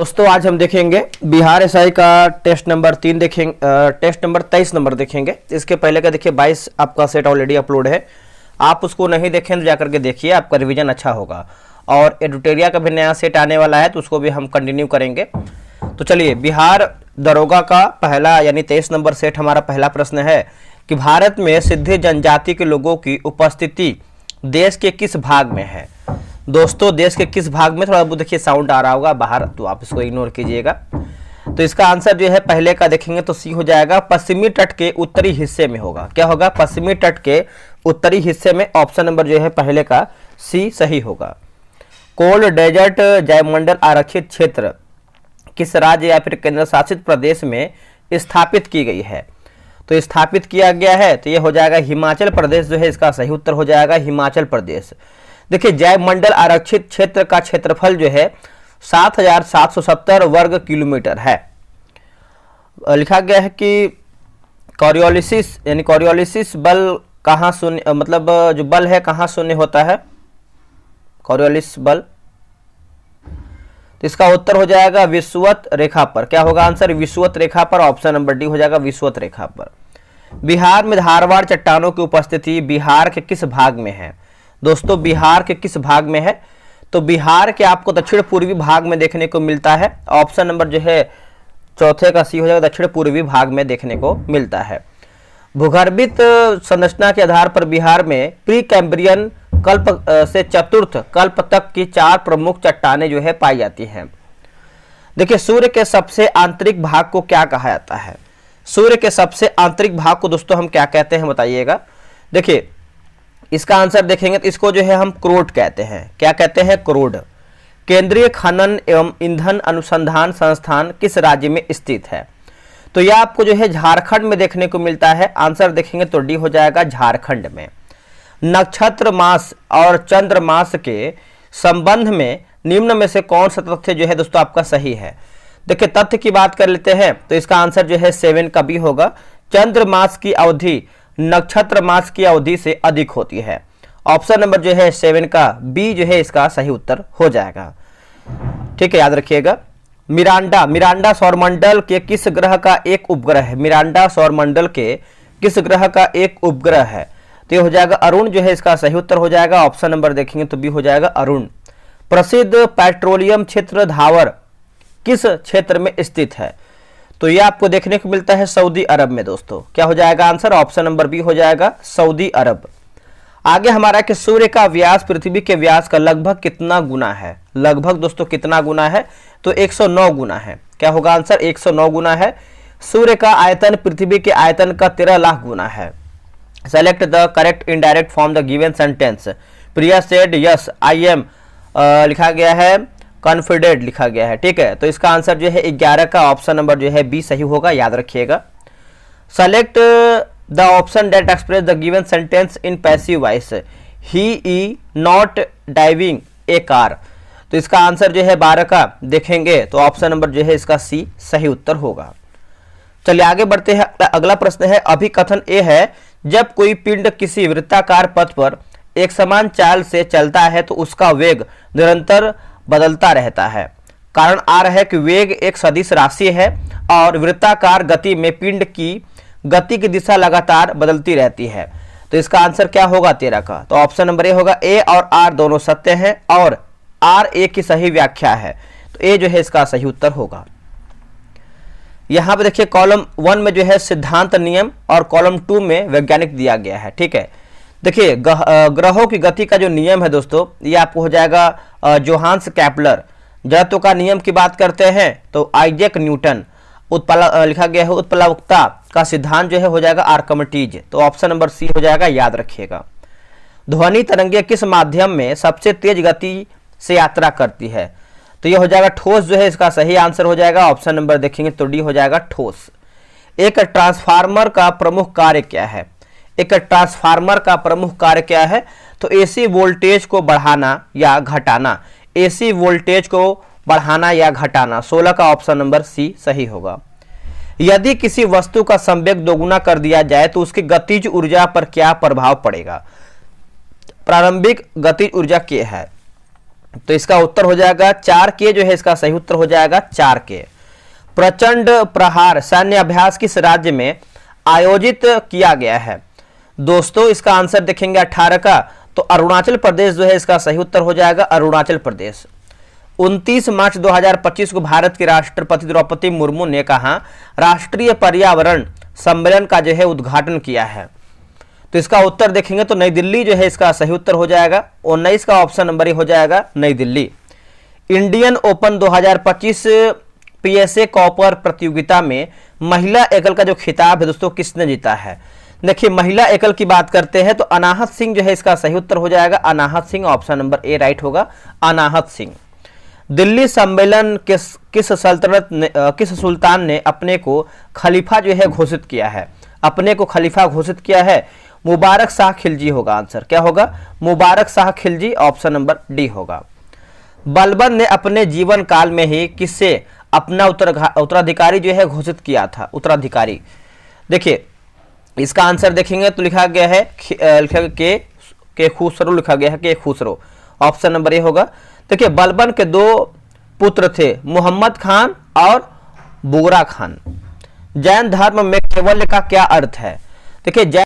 दोस्तों आज हम देखेंगे बिहार एसआई का टेस्ट नंबर 3 देखेंगे, टेस्ट नंबर 23 नंबर देखेंगे। इसके पहले का देखिए 22 आपका सेट ऑलरेडी अपलोड है, आप उसको नहीं देखें तो जाकर के देखिए, आपका रिवीजन अच्छा होगा। और एडुटेरिया का भी नया सेट आने वाला है तो उसको भी हम कंटिन्यू करेंगे। तो चलिए, बिहार दरोगा का पहला यानी 23 नंबर सेट हमारा पहला प्रश्न है कि भारत में सिद्ध जनजाति के लोगों की उपस्थिति देश के किस भाग में है। दोस्तों देश के किस भाग में, थोड़ा बहुत देखिए साउंड आ रहा होगा बाहर तो आप इसको इग्नोर कीजिएगा। तो इसका आंसर जो है पहले का देखेंगे तो सी हो जाएगा, पश्चिमी तट के उत्तरी हिस्से में होगा। क्या होगा? पश्चिमी तट के उत्तरी हिस्से में। ऑप्शन नंबर जो है पहले का सी सही होगा। कोल्ड डेजर्ट जैवमंडल आरक्षित क्षेत्र किस राज्य या फिर केंद्र शासित प्रदेश में स्थापित की गई है? तो स्थापित किया गया है तो ये हो जाएगा हिमाचल प्रदेश, जो है इसका सही उत्तर हो जाएगा हिमाचल प्रदेश। देखिए जैवमंडल आरक्षित क्षेत्र का क्षेत्रफल जो है 7,770 वर्ग किलोमीटर है। लिखा गया है कि कोरियोलिसिस यानी कोरियोलिसिस बल कहाँ शून्य, मतलब जो बल है कहाँ शून्य होता है, कोरियोलिस बल। तो इसका उत्तर हो जाएगा विषुवत रेखा पर। क्या होगा आंसर? विषुवत रेखा पर। ऑप्शन नंबर डी हो जाएगा विषुवत रेखा पर। बिहार में धारवाड़ चट्टानों की उपस्थिति बिहार के किस भाग में है? दोस्तों बिहार के किस भाग में है? तो बिहार के आपको दक्षिण पूर्वी भाग में देखने को मिलता है। ऑप्शन नंबर जो है चौथे का सी हो जाएगा, दक्षिण पूर्वी भाग में देखने को मिलता है। भूगर्भित संरचना के आधार पर बिहार में प्री कैम्ब्रियन कल्प से चतुर्थ कल्प तक की 4 प्रमुख चट्टानें जो है पाई जाती हैं। देखिए सूर्य के सबसे आंतरिक भाग को क्या कहा जाता है? सूर्य के सबसे आंतरिक भाग को दोस्तों हम क्या कहते हैं बताइएगा। देखिए इसका आंसर देखेंगे तो इसको जो है हम क्रोड कहते हैं। क्या कहते हैं? क्रोड। केंद्रीय खनन एवं ईंधन अनुसंधान संस्थान किस राज्य में स्थित है? तो यह आपको जो है झारखंड में देखने को मिलता है। आंसर देखेंगे तो डी हो जाएगा झारखंड में। नक्षत्र मास और चंद्र मास के संबंध में निम्न में से कौन सा तथ्य जो है दोस्तों आपका सही है? देखिए तथ्य की बात कर लेते हैं तो इसका आंसर जो है 7 का बी होगा। चंद्र मास की अवधि नक्षत्र मास की अवधि से अधिक होती है। ऑप्शन नंबर जो है 7 का बी जो है इसका सही उत्तर हो जाएगा। ठीक है, याद रखिएगा। मिरांडा सौरमंडल के किस ग्रह का एक उपग्रह है? मिरांडा सौरमंडल के किस ग्रह का एक उपग्रह है? तो ये हो जाएगा अरुण, जो है इसका सही उत्तर हो जाएगा। ऑप्शन नंबर देखेंगे तो बी हो जाएगा अरुण। प्रसिद्ध पेट्रोलियम क्षेत्र धावर किस क्षेत्र में स्थित है? तो ये आपको देखने को मिलता है सऊदी अरब में। दोस्तों क्या हो जाएगा आंसर? ऑप्शन नंबर बी हो जाएगा सऊदी अरब। आगे हमारा कि सूर्य का व्यास पृथ्वी के व्यास का लगभग कितना गुना है? लगभग दोस्तों कितना गुना है? तो 109 गुना है। क्या होगा आंसर? 109 गुना है। सूर्य का आयतन पृथ्वी के आयतन का 13 लाख गुना है। Select the correct indirect form the given sentence. Priya said yes I am लिखा गया है, कॉन्फिडेंट लिखा गया है। ठीक है, तो इसका आंसर जो है 11 का ऑप्शन नंबर जो है बी सही होगा, याद रखिएगा। Select the option that express the given sentence in passive voice. He E not driving A car. तो इसका आंसर जो है 12 का देखेंगे तो ऑप्शन नंबर जो है इसका सी सही उत्तर होगा। चलिए आगे बढ़ते हैं। अगला प्रश्न है, अभिकथन ए है जब कोई पिंड किसी वृत्ताकार पथ पर एक समान चाल से चलता है तो उसका वेग निरंतर बदलता रहता है। कारण आर है कि वेग एक सदिश राशि है और वृत्ताकार गति में पिंड की गति की दिशा लगातार बदलती रहती है। तो इसका आंसर क्या होगा 13 का? तो ऑप्शन नंबर ए होगा। ए और आर दोनों सत्य हैं और आर ए की सही व्याख्या है, तो ए जो है इसका सही उत्तर होगा। यहां पे देखिए कॉलम 1 में जो है सिद्धांत नियम और कॉलम 2 में वैज्ञानिक दिया गया है। ठीक है, देखिए ग्रहों की गति का जो नियम है दोस्तों ये आपको हो जाएगा जोहान्स कैपलर। जड़त्व का नियम की बात करते हैं तो आइजैक न्यूटन। लिखा गया है उत्प्लावकता का सिद्धांत जो है हो जाएगा आर्किमिडीज। तो ऑप्शन नंबर सी हो जाएगा, याद रखिएगा। ध्वनि तरंगे किस माध्यम में सबसे तेज गति से यात्रा करती है? तो ये हो जाएगा ठोस, जो है इसका सही आंसर हो जाएगा। ऑप्शन नंबर देखेंगे तो डी हो जाएगा ठोस। एक ट्रांसफार्मर का प्रमुख कार्य क्या है? एक ट्रांसफार्मर का प्रमुख कार्य क्या है? तो एसी वोल्टेज को बढ़ाना या घटाना। एसी वोल्टेज को बढ़ाना या घटाना। 16 का ऑप्शन नंबर सी सही होगा। यदि किसी वस्तु का संवेग दोगुना कर दिया जाए तो उसकी गतिज ऊर्जा पर क्या प्रभाव पड़ेगा? प्रारंभिक गतिज ऊर्जा क्या है? तो इसका उत्तर हो जाएगा 4K जो है इसका सही उत्तर हो जाएगा 4K। प्रचंड प्रहार सैन्य अभ्यास किस राज्य में आयोजित किया गया है? दोस्तों इसका आंसर देखेंगे 18 का, तो अरुणाचल प्रदेश जो है इसका सही उत्तर हो जाएगा अरुणाचल प्रदेश। 29 मार्च 2025 को भारत के राष्ट्रपति द्रौपदी मुर्मू ने कहा राष्ट्रीय पर्यावरण सम्मेलन का जो है उद्घाटन किया है? तो इसका उत्तर देखेंगे तो नई दिल्ली जो है इसका सही उत्तर हो जाएगा। 19 का ऑप्शन नंबर ही हो जाएगा नई Delhi. Indian open 2025 PSA copper प्रतियोगिता में महिला एकल का जो खिताब है दोस्तों किसने जीता है? देखिए महिला एकल की बात करते हैं तो अनाहत सिंह जो है इसका सही उत्तर हो जाएगा Anahat Singh. Option number A right होगा अनाहत सिंह। दिल्ली सम्मेलन किस सल्तनत ने किस सुल्तान ने अपने को खलीफा जो है घोषित किया है? अपने को खलीफा घोषित किया है? मुबारक शाह खिलजी होगा आंसर। क्या होगा? Mubarak Shah Khilji. Option number D होगा। बलबन ने अपने जीवन काल में ही किससे अपना उत्तराधिकारी जो है घोषित किया था? उत्तराधिकारी देखिए इसका आंसर देखेंगे तो लिखा गया है के खुसरो लिखा गया है के खुसरो। ऑप्शन नंबर ए होगा। देखिए बलबन के 2 पुत्र थे मोहम्मद खान और बुगरा खान। जैन धर्म में कैवल्य का क्या अर्थ है? देखिए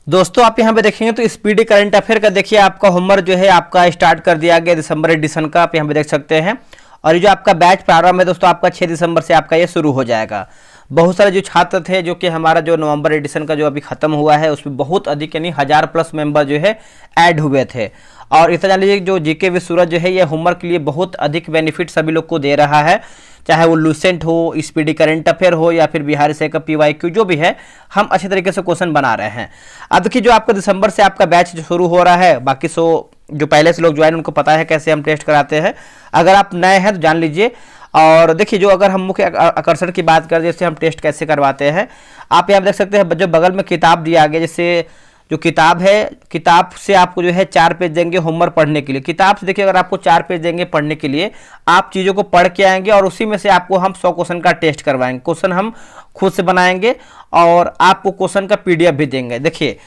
दोस्तों आप यहाँ पे देखेंगे तो स्पीडी करंट अफेयर का देखिए आपका होमवर्क जो है आपका स्टार्ट कर दिया गया दिसंबर एडिशन का, आप यहाँ पे देख सकते हैं। और ये जो आपका बैच प्रारंभ है दोस्तों आपका 6 दिसंबर से आपका ये शुरू हो जाएगा। बहुत सारे जो छात्र थे जो कि हमारा जो नवंबर एडिशन का जो अभी खत्म हुआ है उसमें बहुत अधिक यानी 1000+ मेंबर जो है ऐड हुए थे। और इतना जान लीजिए जो जीके विद सूरज जो है ये होमवर्क के लिए बहुत अधिक बेनिफिट सभी लोग को दे रहा है, चाहे वो लूसेंट हो, स्पीडी करंट अफेयर हो या फिर बिहार से का PYQ जो भी है, हम अच्छे तरीके से क्वेश्चन बना रहे हैं। अब देखिए जो आपका दिसंबर से आपका बैच जो शुरू हो रहा है, बाकी जो पहले से लोग ज्वाइन उनको पता है कैसे हम टेस्ट कराते हैं। अगर आप नए हैं तो जान लीजिए। और देखिए जो अगर हम मुख्य आकर्षण की बात करें जैसे हम टेस्ट कैसे करवाते हैं, आप यहाँ देख सकते हैं जो बगल में किताब दिया गया, जैसे जो किताब है किताब से आपको जो है 4 पेज देंगे होमवर्क पढ़ने के लिए। किताब से देखिए अगर आपको 4 पेज देंगे पढ़ने के लिए, आप चीज़ों को पढ़ के आएंगे और उसी में से आपको हम 100 क्वेश्चन का टेस्ट करवाएंगे। क्वेश्चन हम खुद से बनाएंगे और आपको क्वेश्चन का PDF भी देंगे। देखिए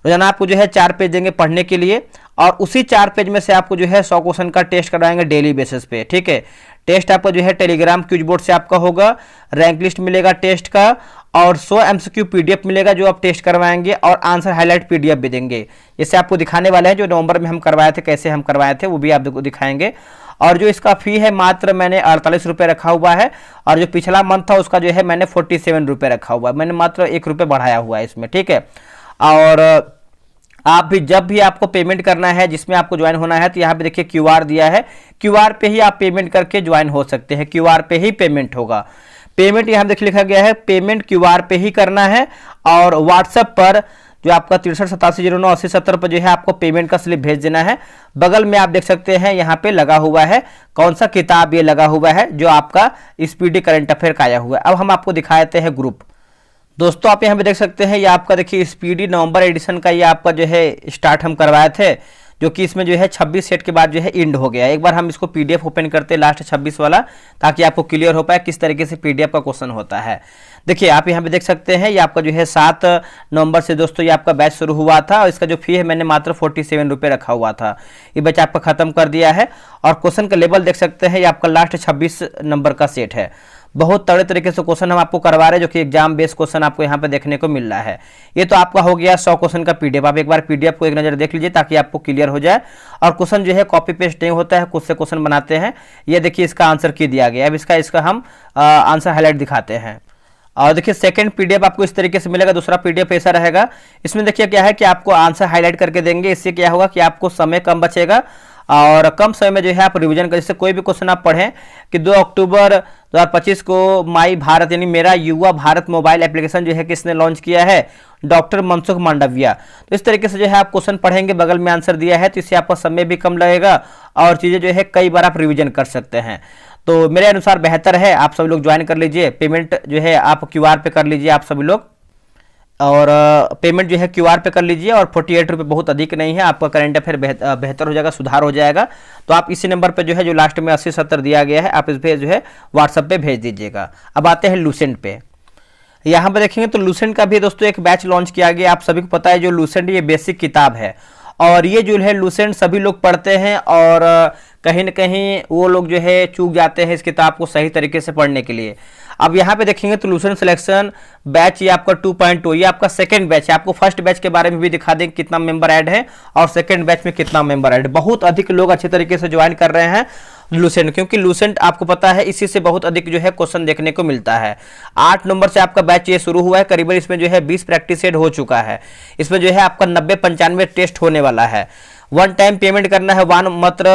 रोजाना आपको जो है 4 पेज देंगे पढ़ने के लिए और उसी 4 पेज में से आपको जो है 100 क्वेश्चन का टेस्ट करवाएंगे डेली बेसिस पे। ठीक है, टेस्ट आपका जो है टेलीग्राम क्यूज बोर्ड से आपका होगा, रैंक लिस्ट मिलेगा टेस्ट का और 100 MCQ PDF मिलेगा जो आप टेस्ट करवाएंगे और आंसर हाईलाइट PDF भी देंगे। जैसे आपको दिखाने वाले हैं जो नवंबर में हम करवाए थे, कैसे हम करवाए थे वो भी आपको दिखाएंगे। और जो इसका फी है मात्र मैंने 48 रुपये रखा हुआ है और जो पिछला मंथ था उसका जो है मैंने 47 रुपये रखा हुआ है। मैंने मात्र 1 रुपये बढ़ाया हुआ है इसमें। ठीक है, और आप भी जब भी आपको पेमेंट करना है जिसमें आपको ज्वाइन होना है तो यहाँ पे देखिए QR दिया है, QR पे ही आप पेमेंट करके ज्वाइन हो सकते हैं। QR पे ही पेमेंट होगा। पेमेंट यहाँ देखिए लिखा गया है पेमेंट QR पे ही करना है और व्हाट्सएप पर जो आपका 6387098070 पर जो है आपको पेमेंट का स्लिप भेज देना है। बगल में आप देख सकते हैं यहाँ पे लगा हुआ है कौन सा किताब ये लगा हुआ है जो आपका स्पीडी करंट अफेयर का आया हुआ है। अब हम आपको दिखाते हैं ग्रुप। दोस्तों आप यहाँ पे देख सकते हैं ये आपका देखिए स्पीडी नवंबर एडिशन का ये आपका जो है स्टार्ट हम करवाए थे, जो कि इसमें जो है 26 सेट के बाद जो है एंड हो गया। एक बार हम इसको PDF ओपन करते हैं लास्ट 26 वाला, ताकि आपको क्लियर हो पाए किस तरीके से PDF का क्वेश्चन होता है। देखिए आप यहाँ पे देख सकते हैं ये आपका जो है 7 नवंबर से दोस्तों ये आपका बैच शुरू हुआ था और इसका जो फी है मैंने मात्र 47 रुपये रखा हुआ था। ये बैच आपका खत्म कर दिया है और क्वेश्चन का लेवल देख सकते हैं ये आपका लास्ट 26 नंबर का सेट है। बहुत तगड़े तरीके से क्वेश्चन हम आपको करवा रहे हैं जो कि एग्जाम बेस्ड क्वेश्चन आपको यहाँ पे देखने को मिल रहा है। ये तो आपका हो गया 100 क्वेश्चन का PDF। आप एक बार PDF को एक नज़र देख लीजिए ताकि आपको क्लियर हो जाए। और क्वेश्चन जो है कॉपी पेस्ट नहीं होता है, खुद से क्वेश्चन बनाते हैं। ये देखिए इसका आंसर की दिया गया। अब इसका हम आंसर हाईलाइट दिखाते हैं। और देखिए सेकंड PDF आपको इस तरीके से मिलेगा, दूसरा PDF ऐसा रहेगा। इसमें देखिए क्या है कि आपको आंसर हाईलाइट करके देंगे। इससे क्या होगा कि आपको समय कम बचेगा और कम समय में जो है आप रिवीजन कर। जैसे कोई भी क्वेश्चन आप पढ़ें कि 2 अक्टूबर 2025 को माई भारत यानी मेरा युवा भारत मोबाइल एप्लीकेशन जो है किसने लॉन्च किया है? डॉक्टर मनसुख मांडविया। तो इस तरीके से जो है आप क्वेश्चन पढ़ेंगे, बगल में आंसर दिया है, तो इससे आपका समय भी कम लगेगा और चीज़ें जो है कई बार आप रिविजन कर सकते हैं। तो मेरे अनुसार बेहतर है आप सभी लोग ज्वाइन कर लीजिए। पेमेंट जो है आप QR पे कर लीजिए आप सभी लोग, और पेमेंट जो है QR पे कर लीजिए। और 48 रुपये बहुत अधिक नहीं है, आपका करंट अफेयर बेहतर हो जाएगा, सुधार हो जाएगा। तो आप इसी नंबर पे जो है जो लास्ट में 8070 दिया गया है आप इस पे जो है व्हाट्सएप पे भेज दीजिएगा। अब आते हैं लूसेंट पे। यहाँ पे देखेंगे तो लूसेंट का भी दोस्तों एक बैच लॉन्च किया गया। आप सभी को पता है जो लूसेंट ये बेसिक किताब है और ये जो है लूसेंट सभी लोग पढ़ते हैं और कहीं ना कहीं वो लोग जो है चूक जाते हैं इस किताब को सही तरीके से पढ़ने के लिए। अब यहाँ पे देखेंगे तो लूसेंट सिलेक्शन बैच ये आपका 2.2 ये आपका सेकंड बैच है। आपको फर्स्ट बैच के बारे में भी दिखा दें कितना मेंबर ऐड है और सेकंड बैच में कितना मेंबर ऐड। बहुत अधिक लोग अच्छे तरीके से ज्वाइन कर रहे हैं लूसेंट, क्योंकि लूसेंट आपको पता है इसी से बहुत अधिक जो है क्वेश्चन देखने को मिलता है। 8 नंबर से आपका बैच ये शुरू हुआ है, करीबन इसमें जो है 20 प्रैक्टिस सेट हो चुका है। इसमें जो है आपका 90-95 टेस्ट होने वाला है। वन टाइम पेमेंट करना है मात्र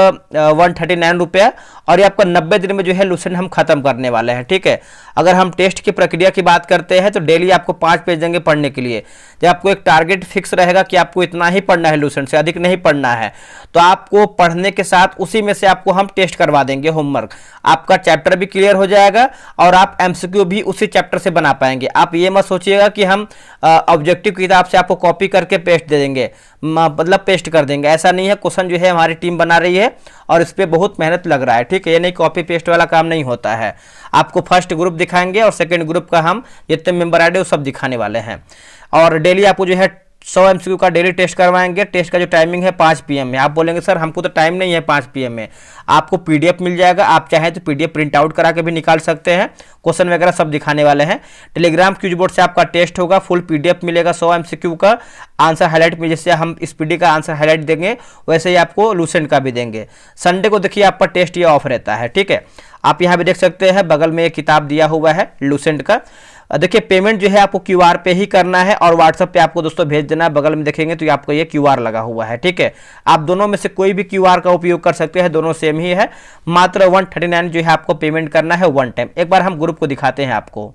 139 रुपया और ये आपका 90 दिन में जो है लूसेंट हम खत्म करने वाले हैं। ठीक है, अगर हम टेस्ट की प्रक्रिया की बात करते हैं तो डेली आपको 5 पेज देंगे पढ़ने के लिए। जब आपको एक टारगेट फिक्स रहेगा कि आपको इतना ही पढ़ना है, लूसेंट से अधिक नहीं पढ़ना है, तो आपको पढ़ने के साथ उसी में से आपको हम टेस्ट करवा देंगे होमवर्क। आपका चैप्टर भी क्लियर हो जाएगा और आप एमसीक्यू भी उसी चैप्टर से बना पाएंगे। आप ये मत सोचिएगा कि हम ऑब्जेक्टिव किताब से आपको कॉपी करके पेस्ट दे देंगे, मतलब पेस्ट कर देंगे, ऐसा नहीं है। क्वेश्चन जो है हमारी टीम बना रही है और इस पर बहुत मेहनत लग रहा है। ठीक है, ये नहीं कॉपी पेस्ट वाला काम नहीं होता है। आपको फर्स्ट ग्रुप दिखाएंगे और सेकंड ग्रुप का हम जितने मेंबर ऐड है वो सब दिखाने वाले हैं। और डेली आपको जो है 100 एमसीक्यू का डेली टेस्ट करवाएंगे। टेस्ट का जो टाइमिंग है 5 PM में। आप बोलेंगे सर हमको तो टाइम नहीं है 5 PM में, आपको पीडीएफ मिल जाएगा। आप चाहें तो पीडीएफ प्रिंट आउट करा के भी निकाल सकते हैं। क्वेश्चन वगैरह सब दिखाने वाले हैं। टेलीग्राम क्यूज बोर्ड से आपका टेस्ट होगा, फुल पीडीएफ मिलेगा 100 एमसीक्यू का। आंसर हाईलाइट में जैसे हम इस पीडी का आंसर हाईलाइट देंगे वैसे ही आपको लूसेंट का भी देंगे। संडे को देखिए आपका टेस्ट ये ऑफ रहता है। ठीक है, आप यहाँ भी देख सकते हैं बगल में एक किताब दिया हुआ है लूसेंट का। देखिए पेमेंट जो है आपको क्यूआर पे ही करना है और व्हाट्सएप पे आपको दोस्तों भेज देना है। बगल में देखेंगे तो आपको ये क्यूआर लगा हुआ है। ठीक है, आप दोनों में से कोई भी क्यूआर का उपयोग कर सकते हैं, दोनों सेम ही है। मात्र 139 जो है आपको पेमेंट करना है वन टाइम। एक बार हम ग्रुप को दिखाते हैं आपको।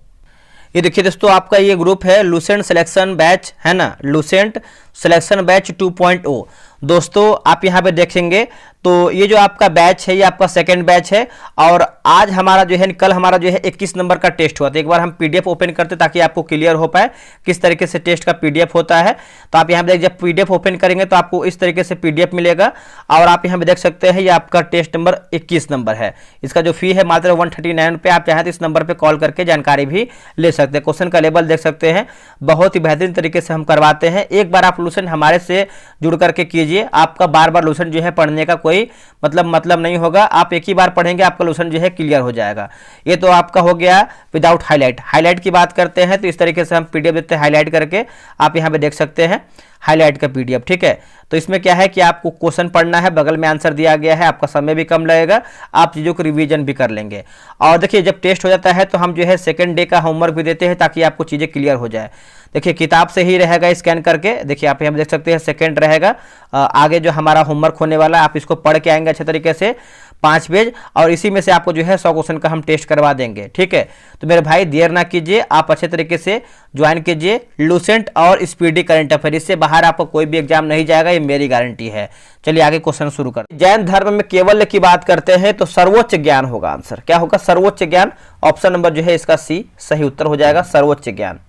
ये देखिए दोस्तों आपका ये ग्रुप है लूसेंट सिलेक्शन बैच है ना, लूसेंट सिलेक्शन बैच 2.0। दोस्तों आप यहाँ पे देखेंगे तो ये जो आपका बैच है ये आपका सेकंड बैच है और आज हमारा जो है कल हमारा जो है 21 नंबर का टेस्ट हुआ। तो एक बार हम पीडीएफ ओपन करते ताकि आपको क्लियर हो पाए किस तरीके से टेस्ट का पीडीएफ होता है। तो आप यहाँ पे जब पीडीएफ ओपन करेंगे तो आपको इस तरीके से पीडीएफ मिलेगा और आप यहाँ पे देख सकते हैं ये आपका टेस्ट नंबर 21 नंबर है। इसका जो फी है मात्र 139 रुपये। आप चाहें तो इस नंबर पर कॉल करके जानकारी भी ले सकते हैं। क्वेश्चन का लेवल देख सकते हैं, बहुत ही बेहतरीन तरीके से हम करवाते हैं। एक बार आप लूसेंट हमारे से जुड़ करके कीजिए, आपका बार बार लूसेंट जो है पढ़ने का कोई मतलब नहीं होगा। आप एक ही बार पढ़ेंगे आपका लूसेंट जो है क्लियर हो जाएगा। ये तो आपका हो गया विदाउट हाईलाइट। हाईलाइट की बात करते हैं तो इस तरीके से हम पीडीएफ देते हैं हाईलाइट करके, आप यहाँ पे देख सकते हैं हाईलाइट का पीडीएफ। ठीक है, तो इसमें क्या है कि आपको क्वेश्चन पढ़ना है, बगल में आंसर दिया गया है, आपका समय भी कम लगेगा, आप चीज़ों को रिवीजन भी कर लेंगे। और देखिए जब टेस्ट हो जाता है तो हम जो है सेकंड डे का होमवर्क भी देते हैं ताकि आपको चीज़ें क्लियर हो जाए। देखिए किताब से ही रहेगा स्कैन करके। देखिए आप यहाँ देख सकते हैं सेकंड रहेगा, आगे जो हमारा होमवर्क होने वाला है आप इसको पढ़ के आएंगे अच्छे तरीके से 5 पेज और इसी में से आपको जो है 100 क्वेश्चन का हम टेस्ट करवा देंगे। ठीक है, तो मेरे भाई देर ना कीजिए, आप अच्छे तरीके से ज्वाइन कीजिए लूसेंट और स्पीडी करंट अफेयर। इससे बाहर आपको कोई भी एग्जाम नहीं जाएगा, ये मेरी गारंटी है। चलिए आगे क्वेश्चन शुरू करते हैं। जैन धर्म में केवल्य की बात करते हैं तो सर्वोच्च ज्ञान होगा आंसर। क्या होगा? सर्वोच्च ज्ञान। ऑप्शन नंबर जो है इसका सी सही उत्तर हो जाएगा, सर्वोच्च ज्ञान।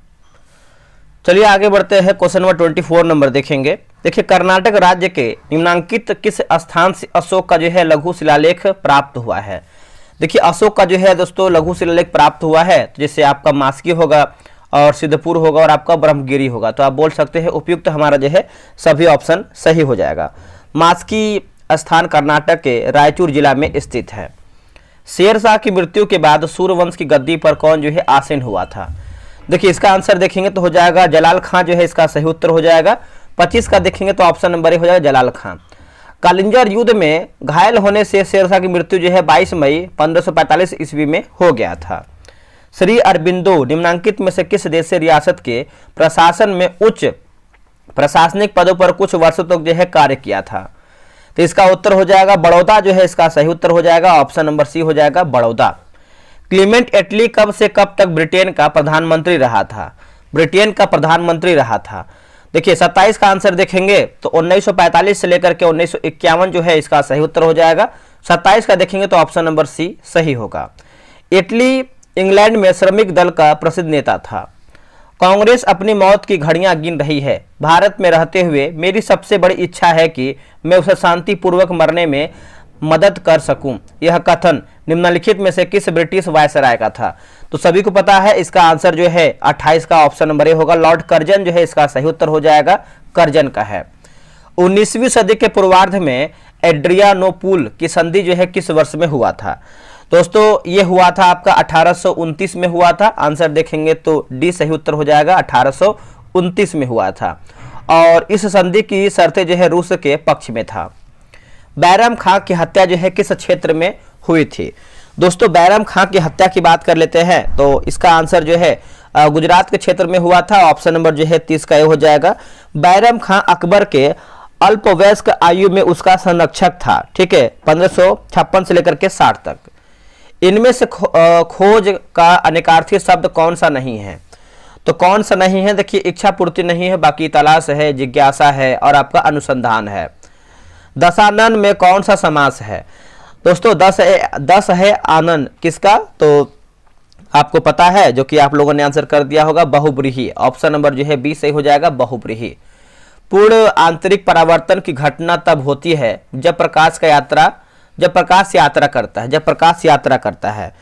चलिए आगे बढ़ते हैं, क्वेश्चन नंबर 24 नंबर देखेंगे। देखिए कर्नाटक राज्य के निम्नांकित किस स्थान से अशोक का जो है लघु शिलालेख प्राप्त हुआ है? देखिए अशोक का जो है दोस्तों लघु शिलालेख प्राप्त हुआ है तो जैसे आपका मास्की होगा और सिद्धपुर होगा और आपका ब्रह्मगिरी होगा। तो आप बोल सकते हैं उपयुक्त हमारा जो है सभी ऑप्शन सही हो जाएगा। मास्की स्थान कर्नाटक के रायचूर जिला में स्थित है। शेरशाह की मृत्यु के बाद सूर्यवंश की गद्दी पर कौन जो है आसीन हुआ था? देखिए इसका आंसर देखेंगे तो हो जाएगा जलाल खां जो है इसका सही उत्तर हो जाएगा। 25 का देखेंगे तो ऑप्शन नंबर ए हो जाएगा जलाल खां। कालिंजर युद्ध में घायल होने से शेरशाह की मृत्यु जो है 22 मई 1545 ईस्वी में हो गया था। श्री अरबिंदो निम्नांकित में से किस देश से रियासत के प्रशासन में उच्च प्रशासनिक पदों पर कुछ वर्षों तक जो है कार्य किया था? तो इसका उत्तर हो जाएगा बड़ौदा जो है इसका सही उत्तर हो जाएगा। ऑप्शन नंबर सी हो जाएगा बड़ौदा। क्लीमेंट एटली कब से कब तक ब्रिटेन का प्रधानमंत्री रहा था? ब्रिटेन का प्रधानमंत्री रहा था। देखिए 27 का आंसर देखेंगे तो 1945 से लेकर के 1951 जो है इसका सही उत्तर हो जाएगा। 27 का देखेंगे तो ऑप्शन नंबर सी सही होगा। इटली इंग्लैंड में श्रमिक दल का प्रसिद्ध नेता था। कांग्रेस अपनी मौत की घड़ियां गिन रही है। भारत में रहते हुए मेरी सबसे बड़ी इच्छा है कि मैं उसे शांतिपूर्वक मरने में मदद कर सकूं। यह कथन निम्नलिखित में से किस ब्रिटिश वायसराय का था? तो सभी को पता है इसका आंसर जो है 28 का ऑप्शन नंबर ए होगा। लॉर्ड कर्जन जो है इसका सही उत्तर हो जाएगा, कर्जन का है। 19वीं सदी के पूर्वार्ध में एड्रियानोपुल की संधि जो है किस वर्ष में हुआ था? दोस्तों ये हुआ था आपका 1829 में हुआ था। आंसर देखेंगे तो डी सही उत्तर हो जाएगा, 1829 में हुआ था। और इस संधि की शर्तें जो है रूस के पक्ष में था। बैरम खां की हत्या जो है किस क्षेत्र में हुई थी? दोस्तों बैरम खां की हत्या की बात कर लेते हैं तो इसका आंसर जो है गुजरात के क्षेत्र में हुआ था। ऑप्शन नंबर जो है 30 का ये हो जाएगा। बैरम खां अकबर के अल्पवयस्क आयु में उसका संरक्षक था, ठीक है, 1556 से लेकर के 60 तक। इनमें से खोज का अनेकार्थी शब्द कौन सा नहीं है? तो कौन सा नहीं है? देखिए इच्छा पूर्ति नहीं है, बाकी तलाश है, जिज्ञासा है और आपका अनुसंधान है। दशानन में कौन सा समास है? दोस्तों 10 है आनन किसका? तो आपको पता है, जो कि आप लोगों ने आंसर कर दिया होगा, बहुब्रीही। ऑप्शन नंबर जो है बी सही हो जाएगा, बहुब्रीही। पूर्ण आंतरिक परावर्तन की घटना तब होती है जब प्रकाश यात्रा करता है।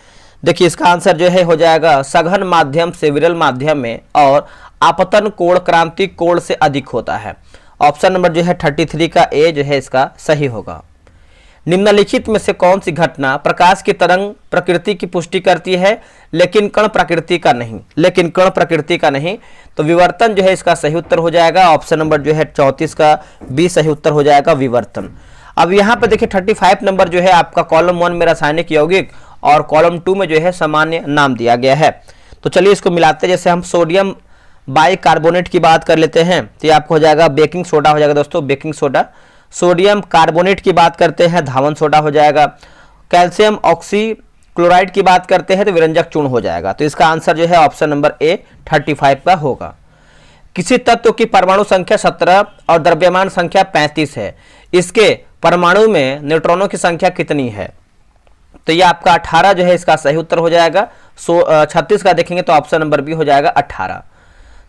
देखिए इसका आंसर जो है हो जाएगा सघन माध्यम से विरल माध्यम में और आपतन कोण क्रांति कोण से अधिक होता है। ऑप्शन नंबर जो है 33 का ए जो है इसका सही होगा। निम्नलिखित में से कौन सी घटना प्रकाश की तरंग प्रकृति की पुष्टि करती है लेकिन कण प्रकृति का नहीं? तो विवर्तन जो है इसका सही उत्तर हो जाएगा। ऑप्शन नंबर जो है 34 का बी सही उत्तर हो जाएगा, विवर्तन। अब यहाँ पे देखिए 35 नंबर जो है आपका कॉलम 1 में रासायनिक यौगिक और कॉलम 2 में जो है सामान्य नाम दिया गया है। तो चलिए इसको मिलाते हैं। जैसे हम सोडियम बाइकार्बोनेट की बात कर लेते हैं तो ये आपको हो जाएगा बेकिंग सोडा हो जाएगा दोस्तों, बेकिंग सोडा। सोडियम कार्बोनेट की बात करते हैं धावन सोडा हो जाएगा। कैल्शियम ऑक्सीक्लोराइड की बात करते हैं तो विरंजक चूर्ण हो जाएगा। तो इसका आंसर जो है ऑप्शन नंबर ए 35 का होगा। किसी तत्व की परमाणु संख्या 17 और द्रव्यमान संख्या 35 है, इसके परमाणु में न्यूट्रॉनों की संख्या कितनी है? तो ये आपका 18 जो है इसका सही उत्तर हो जाएगा। 36 का देखेंगे तो ऑप्शन नंबर बी हो जाएगा 18।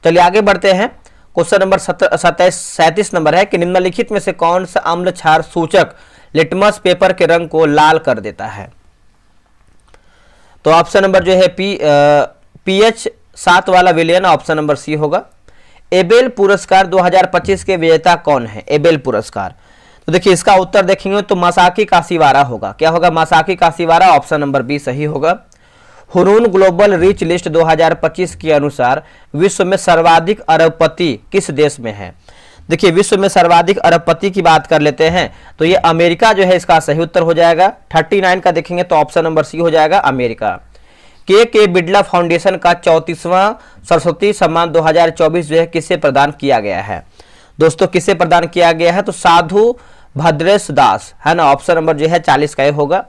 चलिए आगे बढ़ते हैं। क्वेश्चन नंबर 37 नंबर है कि निम्नलिखित में से कौन सा अम्ल क्षार सूचक लिटमस पेपर के रंग को लाल कर देता है? तो ऑप्शन नंबर जो है पीएच 7 वाला विलयन, ऑप्शन नंबर सी होगा। एबेल पुरस्कार 2025 के विजेता कौन है? एबेल पुरस्कार, तो देखिए इसका उत्तर देखेंगे तो मासाकी काशीवारा होगा। क्या होगा? मासाकी काशीवारा, ऑप्शन नंबर बी सही होगा। हुरून ग्लोबल रिच लिस्ट 2025 के अनुसार विश्व में सर्वाधिक अरबपति किस देश में है? देखिए विश्व में सर्वाधिक अरबपति की बात कर लेते हैं तो ये अमेरिका जो है इसका सही उत्तर हो जाएगा। 39 का देखेंगे तो ऑप्शन नंबर सी हो जाएगा, अमेरिका। के बिड़ला फाउंडेशन का 34वां सरस्वती सम्मान 2024 जो है किसे प्रदान किया गया है? दोस्तों किसे प्रदान किया गया है? तो साधु भद्रेश दास है ना, ऑप्शन नंबर जो है 40 का होगा।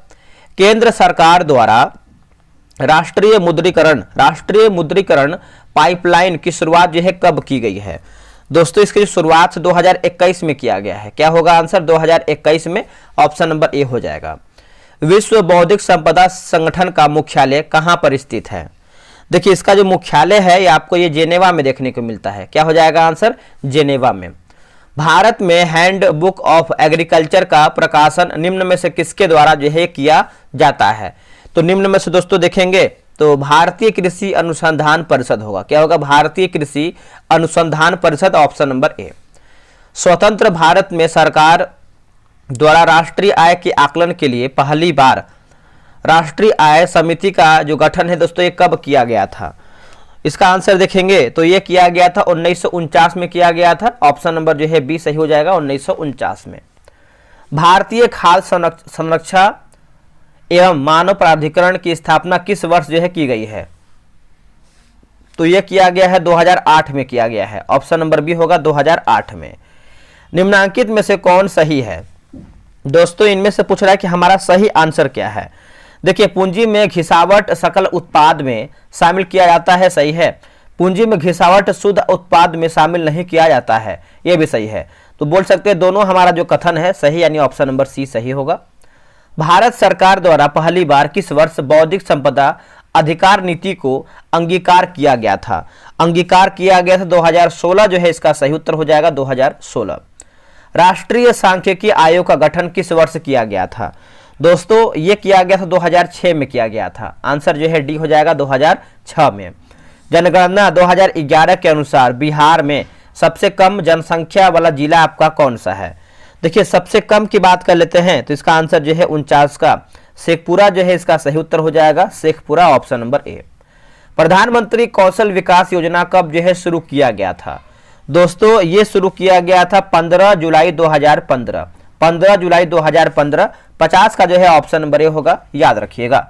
केंद्र सरकार द्वारा राष्ट्रीय मुद्रीकरण पाइपलाइन की शुरुआत जो है कब की गई है? दोस्तों इसकी शुरुआत 2021 में किया गया है। क्या होगा आंसर? 2021 में, ऑप्शन नंबर ए हो जाएगा। विश्व बौद्धिक संपदा संगठन का मुख्यालय कहां पर स्थित है? देखिए इसका जो मुख्यालय है ये आपको ये जेनेवा में देखने को मिलता है। क्या हो जाएगा आंसर? जेनेवा में। भारत में हैंड बुक ऑफ एग्रीकल्चर का प्रकाशन निम्न में से किसके द्वारा जो है किया जाता है? तो निम्न में से दोस्तों देखेंगे तो भारतीय कृषि अनुसंधान परिषद होगा। क्या होगा? भारतीय कृषि अनुसंधान परिषद, ऑप्शन नंबर ए। स्वतंत्र भारत में सरकार द्वारा राष्ट्रीय आय के आकलन के लिए पहली बार राष्ट्रीय आय समिति का जो गठन है दोस्तों ये कब किया गया था? इसका आंसर देखेंगे तो ये किया गया था 1949 में किया गया था। ऑप्शन नंबर जो है बी सही हो जाएगा, 1949 में। भारतीय खाद्य संरक्षा एवं मानव प्राधिकरण की स्थापना किस वर्ष जो है की गई है? तो यह किया गया है 2008 में किया गया है। ऑप्शन नंबर बी होगा 2008 में। निम्नांकित में से कौन सही है? दोस्तों इनमें से पूछ रहा है कि हमारा सही आंसर क्या है। देखिए पूंजी में घिसावट सकल उत्पाद में शामिल किया जाता है, सही है। पूंजी में घिसावट शुद्ध उत्पाद में शामिल नहीं किया जाता है, यह भी सही है। तो बोल सकते हैं दोनों हमारा जो कथन है सही, यानी ऑप्शन नंबर सी सही होगा। भारत सरकार द्वारा पहली बार किस वर्ष बौद्धिक संपदा अधिकार नीति को अंगीकार किया गया था? अंगीकार किया गया था 2016 जो है इसका सही उत्तर हो जाएगा, 2016। राष्ट्रीय सांख्यिकी आयोग का गठन किस वर्ष किया गया था? दोस्तों ये किया गया था 2006 में किया गया था। आंसर जो है डी हो जाएगा 2006 में। जनगणना 2011 के अनुसार बिहार में सबसे कम जनसंख्या वाला जिला आपका कौन सा है? देखिए सबसे कम की बात कर लेते हैं तो इसका आंसर जो है 49 का शेखपुरा जो है इसका सही उत्तर हो जाएगा, शेखपुरा ऑप्शन नंबर ए। प्रधानमंत्री कौशल विकास योजना कब जो है शुरू किया गया था? दोस्तों ये शुरू किया गया था 15 जुलाई 2015, 15 जुलाई 2015। 50 का जो है ऑप्शन नंबर ए होगा, याद रखिएगा।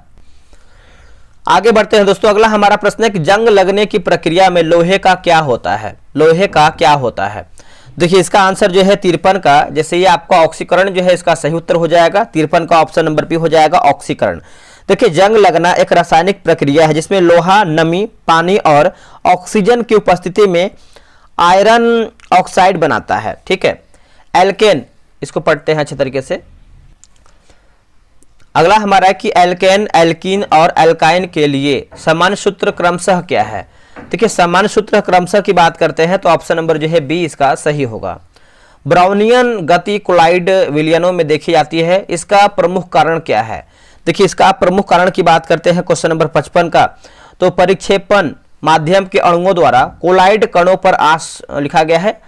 आगे बढ़ते हैं दोस्तों, अगला हमारा प्रश्न है कि जंग लगने की प्रक्रिया में लोहे का क्या होता है? लोहे का क्या होता है? देखिए इसका आंसर जो है 53 का, जैसे ये आपका ऑक्सीकरण जो है इसका सही उत्तर हो जाएगा, 53 का ऑप्शन नंबर बी हो जाएगा ऑक्सीकरण। देखिए जंग लगना एक रासायनिक प्रक्रिया है जिसमें लोहा, नमी, पानी और ऑक्सीजन की उपस्थिति में आयरन ऑक्साइड बनाता है। ठीक है, एल्केन, इसको पढ़ते हैं अच्छे तरीके से। अगला हमारा है कि एल्केन, एल्कीन और एल्काइन के लिए सामान्य सूत्र क्रमशः क्या है? देखिए सामान्य सूत्र क्रमशः की बात करते हैं तो ऑप्शन नंबर जो है बी इसका सही होगा। ब्राउनियन गति कोलाइड विलयनों में देखी जाती है, इसका प्रमुख कारण क्या है? देखिए इसका प्रमुख कारण की बात करते हैं क्वेश्चन नंबर 55 का, तो परिक्षेपण माध्यम के अणुओं द्वारा कोलाइड कणों पर लिखा गया है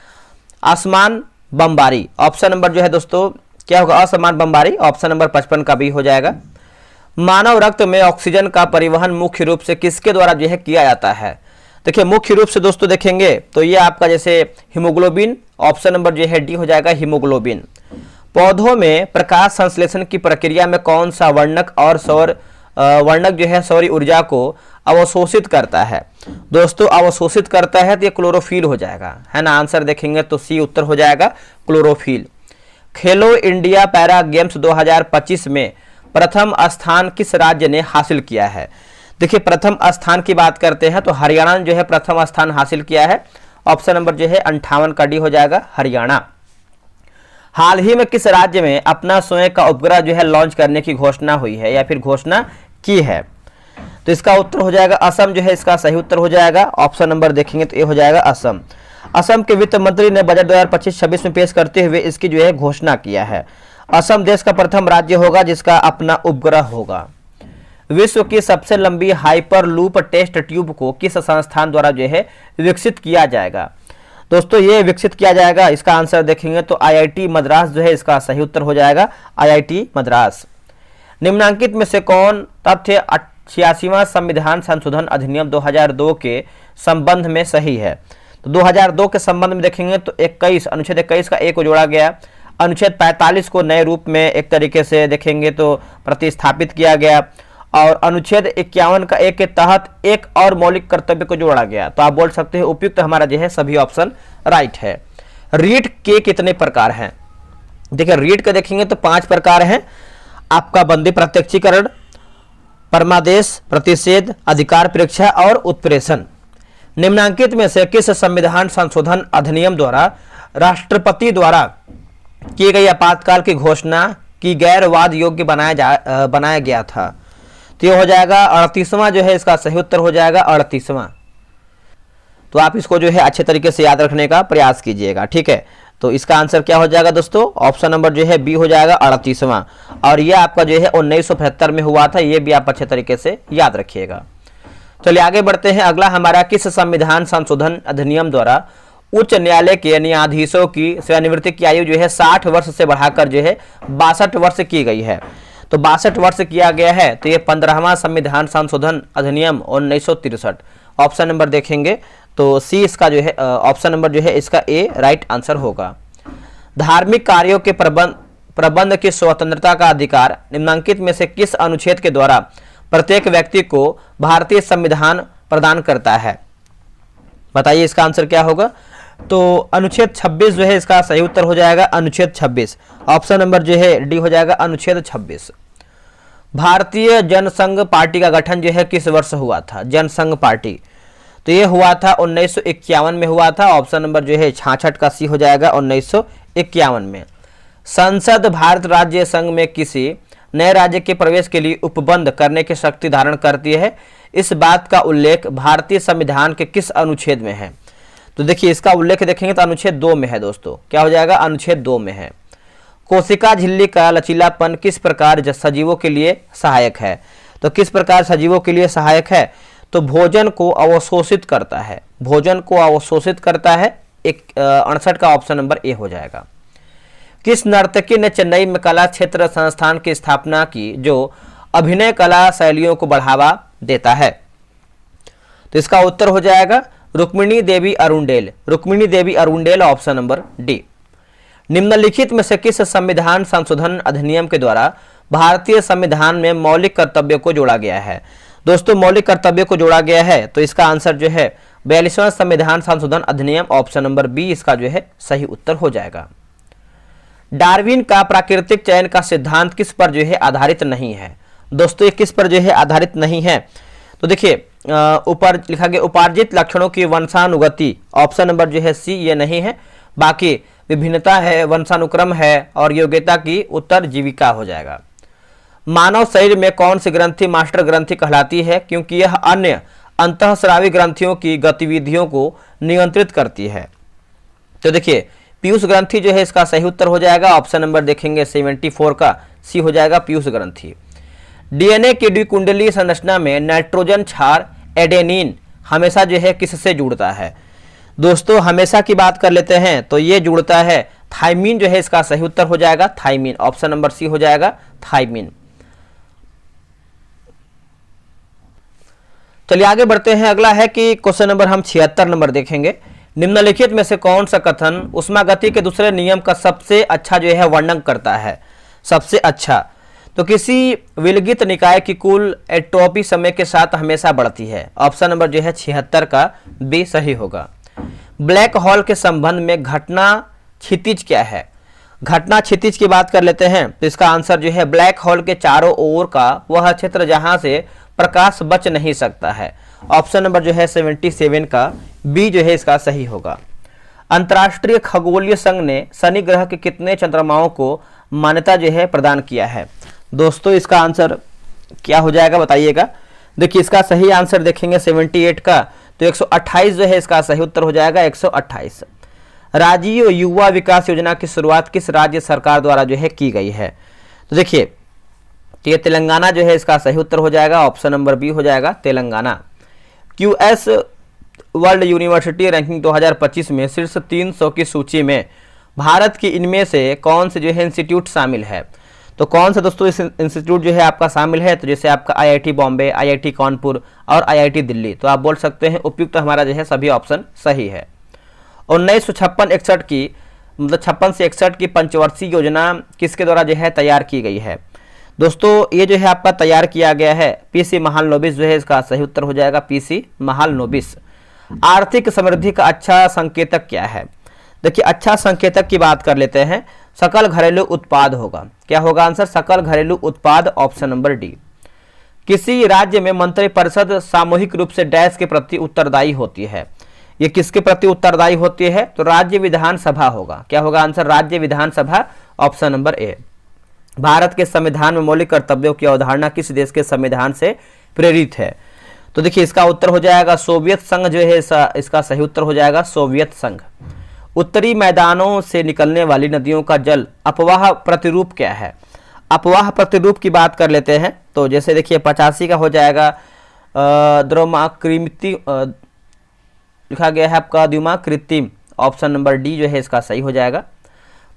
असमान बमबारी। ऑप्शन नंबर जो है दोस्तों क्या होगा? असमान बमबारी, ऑप्शन नंबर 55 का भी हो जाएगा। मानव रक्त में ऑक्सीजन का परिवहन मुख्य रूप से किसके द्वारा जो है किया जाता है? देखिए मुख्य रूप से दोस्तों देखेंगे तो ये आपका जैसे हीमोग्लोबिन, ऑप्शन नंबर जो है डी हो जाएगा हीमोग्लोबिन। पौधों में प्रकाश संश्लेषण की प्रक्रिया में कौन सा वर्णक और सौर वर्णक जो है सौर ऊर्जा को अवशोषित करता है? दोस्तों अवशोषित करता है तो ये क्लोरोफिल हो जाएगा, है ना। आंसर देखेंगे तो सी उत्तर हो जाएगा क्लोरोफिल। खेलो इंडिया पैरा गेम्स 2025 में प्रथम स्थान किस राज्य ने हासिल किया है? देखिए प्रथम स्थान की बात करते हैं तो हरियाणा ने जो है प्रथम स्थान हासिल किया है, ऑप्शन नंबर जो है 58 का डी हो जाएगा हरियाणा। हाल ही में किस राज्य में अपना स्वयं का उपग्रह जो है लॉन्च करने की घोषणा हुई है या फिर घोषणा की है? तो इसका उत्तर हो जाएगा असम जो है इसका सही उत्तर हो जाएगा, ऑप्शन नंबर देखेंगे तो ये हो जाएगा असम। असम के वित्त मंत्री ने बजट 2025-26 में पेश करते हुए इसकी जो है घोषणा किया है। असम देश का प्रथम राज्य होगा जिसका अपना उपग्रह होगा। विश्व की सबसे लंबी हाइपर लूप टेस्ट ट्यूब को किस संस्थान द्वारा जो है विकसित किया जाएगा? दोस्तों ये विकसित किया जाएगा, इसका आंसर देखेंगे तो आईआईटी मद्रास जो है इसका सही उत्तर हो जाएगा आईआईटी मद्रास। निम्नांकित में से कौन तथ्य 86वां संविधान संशोधन अधिनियम 2002 के संबंध में सही है? तो 2002 के संबंध में देखेंगे तो 21 अनुच्छेद 21 का एक को जोड़ा गया, अनुच्छेद 45 को नए रूप में एक तरीके से देखेंगे तो प्रतिस्थापित किया गया और अनुच्छेद 51 का एक के तहत एक और मौलिक कर्तव्य को जोड़ा गया। तो आप बोल सकते हैं उपयुक्त हमारा जो है सभी ऑप्शन राइट है। रीट के कितने प्रकार हैं? देखिए रीट के देखेंगे तो 5 प्रकार हैं, आपका बंदी प्रत्यक्षीकरण, परमादेश, प्रतिषेध, अधिकार परीक्षा और उत्प्रेषण। निम्नांकित में से किस संविधान संशोधन अधिनियम द्वारा राष्ट्रपति द्वारा की गई आपातकाल की घोषणा की गैरवाद योग्य बनाया गया था? तो ये हो जाएगा 38वां जो है इसका सही उत्तर हो जाएगा 38वां। तो आप इसको जो है अच्छे तरीके से याद रखने का प्रयास कीजिएगा, ठीक है। तो इसका आंसर क्या हो जाएगा दोस्तों? ऑप्शन नंबर जो है बी हो जाएगा 38वां, और ये आपका जो है 1975 में हुआ था, ये भी आप अच्छे तरीके से याद रखिएगा। चलिए आगे बढ़ते हैं। अगला हमारा किस संविधान संशोधन अधिनियम द्वारा उच्च न्यायालय के न्यायाधीशों की सेवानिवृत्ति की आयु जो है 60 वर्ष से बढ़ाकर जो है 62 वर्ष की गई है? तो 62 वर्ष किया गया है, तो ये 15वां संविधान संशोधन अधिनियम 1963। ऑप्शन नंबर देखेंगे तो सी इसका जो है ऑप्शन नंबर जो है इसका ए राइट आंसर होगा। धार्मिक कार्यों के प्रबंध की स्वतंत्रता का अधिकार निम्नांकित में से किस अनुच्छेद के द्वारा प्रत्येक व्यक्ति को भारतीय संविधान प्रदान करता है? बताइए इसका आंसर क्या होगा? तो अनुच्छेद 26 जो है इसका सही उत्तर हो जाएगा अनुच्छेद 26, ऑप्शन नंबर जो है डी हो जाएगा अनुच्छेद 26। भारतीय जनसंघ पार्टी का गठन जो है किस वर्ष हुआ था? जनसंघ पार्टी तो ये हुआ था 1951 में हुआ था, ऑप्शन नंबर जो है 66 का सी हो जाएगा 1951 में। संसद भारत राज्य संघ में किसी नए राज्य के प्रवेश के लिए उपबंध करने की शक्ति धारण करती है, इस बात का उल्लेख भारतीय संविधान के किस अनुच्छेद में है? तो देखिए इसका उल्लेख देखेंगे तो अनुच्छेद 2 में है दोस्तों, क्या हो जाएगा? अनुच्छेद 2 में है। कोशिका झिल्ली का लचीलापन किस प्रकार सजीवों के लिए सहायक है? तो किस प्रकार सजीवों के लिए सहायक है? तो भोजन को अवशोषित करता है, भोजन को अवशोषित करता है, 1968 का ऑप्शन नंबर ए हो जाएगा। किस नर्तकी ने चेन्नई में कला क्षेत्र संस्थान की स्थापना की जो अभिनय कला शैलियों को बढ़ावा देता है? तो इसका उत्तर हो जाएगा रुक्मिणी देवी अरुंडेल। रुक्मिणी देवी अरुंडेल ऑप्शन नंबर डी। निम्नलिखित में से किस संविधान संशोधन अधिनियम के द्वारा भारतीय संविधान में मौलिक कर्तव्यों को जोड़ा गया है? दोस्तों मौलिक कर्तव्यों को जोड़ा गया है तो इसका आंसर जो है 42वां संविधान संशोधन अधिनियम ऑप्शन नंबर बी इसका जो है सही उत्तर हो जाएगा। डार्विन का प्राकृतिक चयन का सिद्धांत किस पर जो है आधारित नहीं है? दोस्तों ये किस पर जो है आधारित नहीं है? तो देखिए ऊपर लिखा गया उपार्जित लक्षणों की वंशानुगति ऑप्शन नंबर जो है सी ये नहीं है, बाकी विभिन्नता है, वंशानुक्रम है और योग्यता की उत्तरजीविका हो जाएगा। मानव शरीर में कौन सी ग्रंथि मास्टर ग्रंथि कहलाती है क्योंकि यह अन्य अंतःस्रावी ग्रंथियों की गतिविधियों को नियंत्रित करती है? तो देखिए पीयूष ग्रंथि जो है इसका सही उत्तर हो जाएगा। ऑप्शन नंबर देखेंगे 74 का सी हो जाएगा पीयूष ग्रंथि। डीएनए की द्विकुंडलीय संरचना में नाइट्रोजन क्षार एडेनिन हमेशा जो है किससे जुड़ता है? दोस्तों हमेशा की बात कर लेते हैं तो ये जुड़ता है थाइमिन जो है इसका सही उत्तर हो जाएगा थाइमिन। ऑप्शन नंबर सी हो जाएगा थाइमिन। चलिए आगे बढ़ते हैं। अगला है कि क्वेश्चन नंबर हम 76 नंबर देखेंगे। निम्नलिखित में से कौन सा कथन ऊष्मागति के दूसरे नियम का सबसे अच्छा जो है वर्णन करता है? सबसे अच्छा तो किसी विलगित निकाय की कुल एंट्रोपी समय के साथ हमेशा बढ़ती है। ऑप्शन नंबर जो है 76 का बी सही होगा। ब्लैक होल के संबंध में घटना क्षितिज क्या है? घटना क्षितिज की बात कर लेते हैं तो इसका आंसर जो है ब्लैक होल के चारों ओर का वह क्षेत्र जहां से प्रकाश बच नहीं सकता है। ऑप्शन नंबर जो है 77 का बी जो है इसका सही होगा। अंतर्राष्ट्रीय खगोलीय संघ ने शनि ग्रह के कितने चंद्रमाओं को मान्यता जो है प्रदान किया है? दोस्तों इसका आंसर क्या हो जाएगा बताइएगा। देखिए इसका सही आंसर देखेंगे 78 का तो 128 जो है इसका सही उत्तर हो जाएगा 128। राजीव युवा विकास योजना की शुरुआत किस राज्य सरकार द्वारा जो है की गई है? तो देखिए ये तेलंगाना जो है इसका सही उत्तर हो जाएगा। ऑप्शन नंबर बी हो जाएगा Telangana. QS world university ranking 2025 में शीर्ष 300 की सूची में भारत की इनमें से कौन से जो है इंस्टीट्यूट शामिल है? तो कौन सा दोस्तों इस इंस्टीट्यूट जो है आपका शामिल है? तो जैसे आपका आईआईटी बॉम्बे, आईआईटी कानपुर और आईआईटी दिल्ली। तो आप बोल सकते हैं उपयुक्त हमारा जो है सभी ऑप्शन सही है। 1956-61 की मतलब 56 से 61 की पंचवर्षीय योजना किसके द्वारा जो है तैयार की गई है? दोस्तों ये जो है आपका तैयार किया गया है पीसी महालनोबिस जो है इसका सही उत्तर हो जाएगा पीसी महालनोबिस। आर्थिक समृद्धि का अच्छा संकेतक क्या है? देखिए अच्छा संकेतक की बात कर लेते हैं सकल घरेलू उत्पाद होगा। क्या होगा आंसर? सकल घरेलू उत्पाद ऑप्शन नंबर डी। किसी राज्य में मंत्रिपरिषद सामूहिक रूप से डैश के प्रति उत्तरदायी होती है? ये किसके प्रति उत्तरदायी होती है? तो राज्य विधानसभा होगा। क्या होगा आंसर? राज्य विधानसभा ऑप्शन नंबर ए। भारत के संविधान में मौलिक कर्तव्यों की अवधारणा किस देश के संविधान से प्रेरित है? तो देखिए इसका उत्तर हो जाएगा सोवियत संघ जो है इसका सही उत्तर हो जाएगा सोवियत संघ। उत्तरी मैदानों से निकलने वाली नदियों का जल अपवाह प्रतिरूप क्या है? अपवाह प्रतिरूप की बात कर लेते हैं तो जैसे देखिए 85 का हो जाएगा द्रोमाकृति लिखा गया है आपका द्युमाकृतिम। ऑप्शन नंबर डी जो है इसका सही हो जाएगा।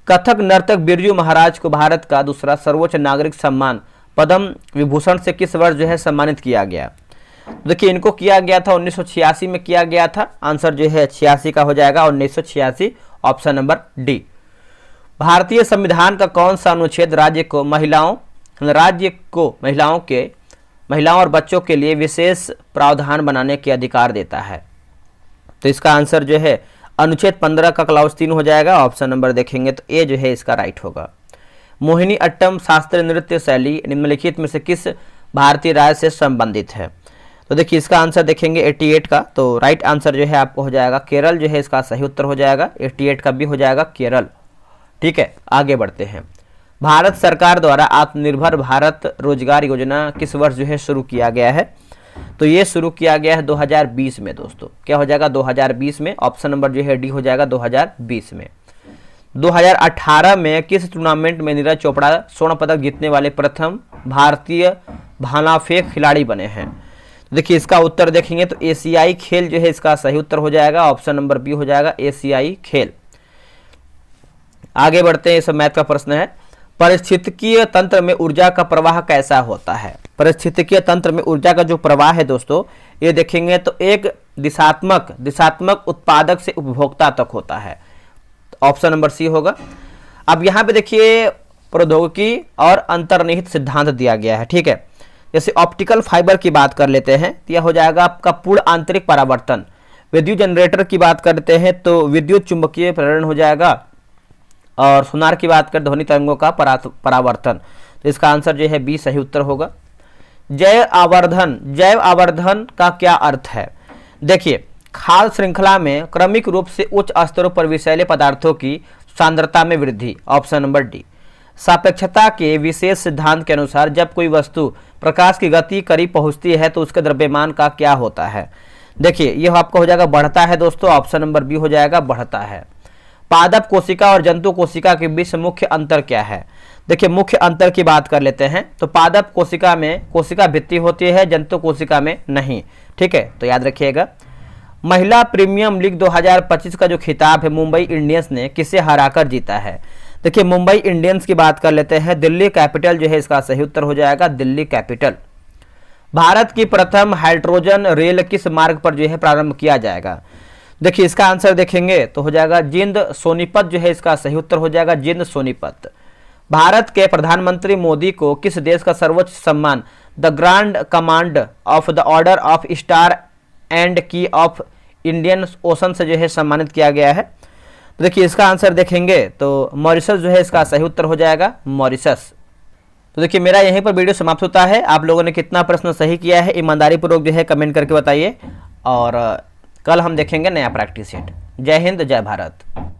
कथक नर्तक बिरजू महाराज को भारत का दूसरा सर्वोच्च नागरिक सम्मान पद्म विभूषण से किस वर्ष जो है सम्मानित किया गया? देखिए इनको किया गया था 1986 में किया गया था। आंसर जो है 86 का हो जाएगा 1986 ऑप्शन नंबर डी। भारतीय संविधान का कौन सा अनुच्छेद राज्य को महिलाओं और बच्चों के लिए विशेष प्रावधान बनाने के अधिकार देता है? तो इसका आंसर जो है अनुच्छेद 15 का क्लाउज 3 हो जाएगा। ऑप्शन नंबर देखेंगे तो ए जो है इसका राइट होगा। मोहिनी अट्टम शास्त्रीय नृत्य शैली निम्नलिखित में से किस भारतीय राज्य से संबंधित है? तो देखिए इसका आंसर देखेंगे 88 का तो राइट आंसर जो है आपको हो जाएगा केरल जो है इसका सही उत्तर हो जाएगा। 88 का भी हो जाएगा केरल। ठीक है आगे बढ़ते हैं। भारत सरकार द्वारा आत्मनिर्भर भारत रोजगार योजना किस वर्ष जो है शुरू किया गया है? तो ये शुरू किया गया है 2020 में दोस्तों। क्या हो जाएगा 2020 में? ऑप्शन नंबर जो है डी हो जाएगा 2020 में। 2018 में किस टूर्नामेंट में नीरज चोपड़ा स्वर्ण पदक जीतने वाले प्रथम भारतीय भाला फेंक खिलाड़ी बने हैं? देखिए इसका उत्तर देखेंगे तो एशियाई खेल जो है इसका सही उत्तर हो जाएगा, ऑप्शन नंबर बी हो जाएगा एशियाई खेल। आगे बढ़ते हैं, इस मैथ का प्रश्न है, पारिस्थितिकीय तंत्र में ऊर्जा का प्रवाह कैसा होता है। पारिस्थितिकीय तंत्र में ऊर्जा का जो प्रवाह है दोस्तों, ये देखेंगे तो एक दिशात्मक उत्पादक से उपभोक्ता तक होता है, ऑप्शन नंबर सी होगा। अब यहाँ पे देखिए प्रौद्योगिकी और अंतर्निहित सिद्धांत दिया गया है, ठीक है। जैसे ऑप्टिकल फाइबर की बात कर लेते हैं तो यह हो जाएगा आपका पूर्ण आंतरिक परावर्तन। विद्युत जनरेटर की बात करते हैं तो विद्युत चुंबकीय प्रेरण हो जाएगा, और सोनार की बात कर ध्वनि तरंगों का परावर्तन। तो इसका आंसर जो है बी सही उत्तर होगा। जैव आवर्धन का क्या अर्थ है। देखिए खाद्य श्रृंखला में क्रमिक रूप से उच्च स्तरों पर विषैले पदार्थों की सांद्रता में वृद्धि, ऑप्शन नंबर डी। सापेक्षता के विशेष सिद्धांत के अनुसार जब कोई वस्तु प्रकाश की गति करीब पहुंचती है तो उसके द्रव्यमान का क्या होता है। देखिए यह आपका हो जाएगा बढ़ता है दोस्तों, ऑप्शन नंबर बी हो जाएगा बढ़ता है। पादप कोशिका और जंतु कोशिका के बीच मुख्य अंतर क्या है। देखिए मुख्य अंतर की बात कर लेते हैं तो पादप कोशिका में कोशिका भित्ति होती है, जंतु कोशिका में नहीं, ठीक है। तो याद रखिएगा। महिला प्रीमियम लीग 2025 का जो खिताब है मुंबई इंडियंस ने किसे हराकर जीता है। देखिए मुंबई इंडियंस की बात कर लेते हैं, दिल्ली कैपिटल जो है इसका सही उत्तर हो जाएगा दिल्ली कैपिटल। भारत की प्रथम हाइड्रोजन रेल किस मार्ग पर जो है प्रारंभ किया जाएगा। देखिए इसका आंसर देखेंगे तो हो जाएगा जिंद सोनीपत जो है इसका सही उत्तर हो जाएगा जिंद सोनीपत। भारत के प्रधानमंत्री मोदी को किस देश का सर्वोच्च सम्मान the grand command of the order of star and की ऑफ इंडियन ओशन से जो है सम्मानित किया गया है। तो देखिए इसका आंसर देखेंगे तो मॉरिशस जो है इसका सही उत्तर हो जाएगा मॉरिशस। तो देखिए मेरा यहीं पर वीडियो समाप्त होता है। आप लोगों ने कितना प्रश्न सही किया है ईमानदारी पूर्वक जो है कमेंट करके बताइए, और कल हम देखेंगे नया प्रैक्टिस सेट। जय हिंद जय भारत।